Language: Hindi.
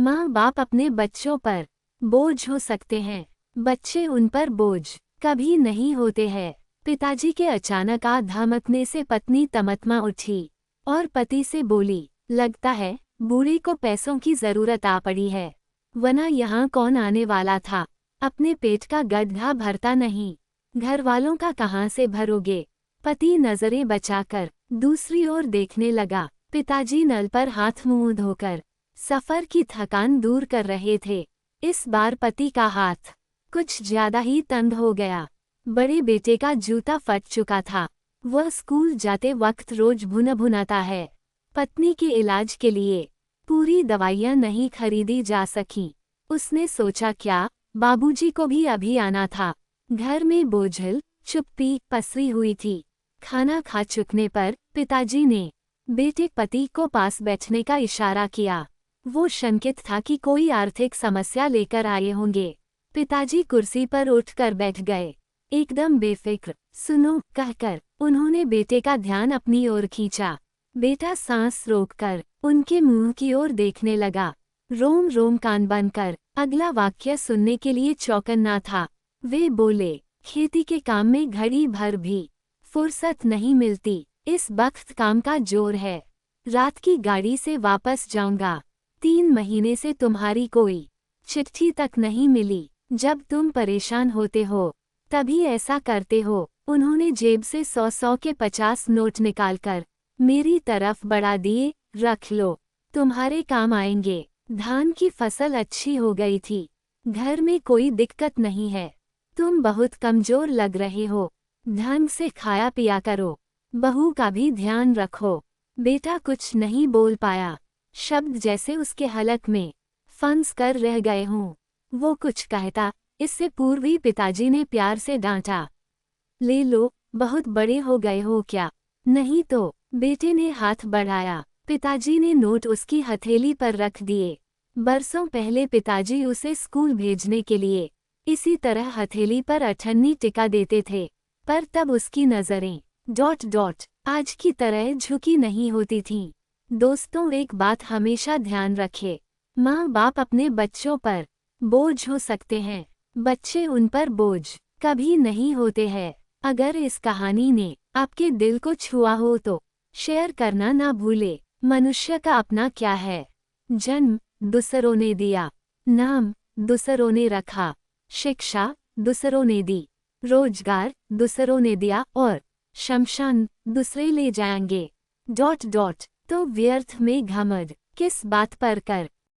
माँ बाप अपने बच्चों पर बोझ हो सकते हैं, बच्चे उन पर बोझ कभी नहीं होते हैं। पिताजी के अचानक आ धमकने से पत्नी तमतमा उठी और पति से बोली, लगता है बूढ़ी को पैसों की जरूरत आ पड़ी है, वरना यहाँ कौन आने वाला था। अपने पेट का गड्ढा भरता नहीं, घर वालों का कहाँ से भरोगे। पति नजरें बचाकर दूसरी ओर देखने लगा। पिताजी नल पर हाथ मुंह धोकर सफर की थकान दूर कर रहे थे। इस बार पति का हाथ कुछ ज्यादा ही तंग हो गया। बड़े बेटे का जूता फट चुका था। वह स्कूल जाते वक्त रोज भुनभुनाता है। पत्नी के इलाज के लिए पूरी दवाइयां नहीं खरीदी जा सकी। उसने सोचा क्या, बाबूजी को भी अभी आना था। घर में बोझिल चुप्पी पसरी हुई थी। खाना खा चुकने पर पिताजी ने बेटे पति को पास बैठने का इशारा किया। वो शंकित था कि कोई आर्थिक समस्या लेकर आए होंगे। पिताजी कुर्सी पर उठकर बैठ गए, एकदम बेफिक्र। सुनो कहकर उन्होंने बेटे का ध्यान अपनी ओर खींचा। बेटा सांस रोककर उनके मुंह की ओर देखने लगा, रोम रोम कान बनकर अगला वाक्य सुनने के लिए चौकन्ना था। वे बोले, खेती के काम में घड़ी भर भी फुर्सत नहीं मिलती। इस वक्त काम का जोर है। रात की गाड़ी से वापस जाऊंगा। 3 महीने से तुम्हारी कोई चिट्ठी तक नहीं मिली। जब तुम परेशान होते हो तभी ऐसा करते हो। उन्होंने जेब से 100 के 50 नोट निकालकर मेरी तरफ बढ़ा दिए। रख लो, तुम्हारे काम आएंगे। धान की फसल अच्छी हो गई थी। घर में कोई दिक्कत नहीं है। तुम बहुत कमजोर लग रहे हो, ढंग से खाया पिया करो। बहू का भी ध्यान रखो। बेटा कुछ नहीं बोल पाया, शब्द जैसे उसके हलक में फंस कर रह गए हों। वो कुछ कहता, इससे पूर्व ही पिताजी ने प्यार से डांटा, ले लो, बहुत बड़े हो गए हो क्या। नहीं तो। बेटे ने हाथ बढ़ाया। पिताजी ने नोट उसकी हथेली पर रख दिए। बरसों पहले पिताजी उसे स्कूल भेजने के लिए इसी तरह हथेली पर अठन्नी टिका देते थे, पर तब उसकी नजरें ... आज की तरह झुकी नहीं होती थीं। दोस्तों, एक बात हमेशा ध्यान रखें, माँ बाप अपने बच्चों पर बोझ हो सकते हैं, बच्चे उन पर बोझ कभी नहीं होते हैं। अगर इस कहानी ने आपके दिल को छुआ हो तो शेयर करना ना भूले। मनुष्य का अपना क्या है। जन्म दूसरों ने दिया, नाम दूसरों ने रखा, शिक्षा दूसरों ने दी, रोजगार दूसरों ने दिया और शमशान दूसरे ले जाएंगे। तो व्यर्थ में घमंड किस बात पर कर।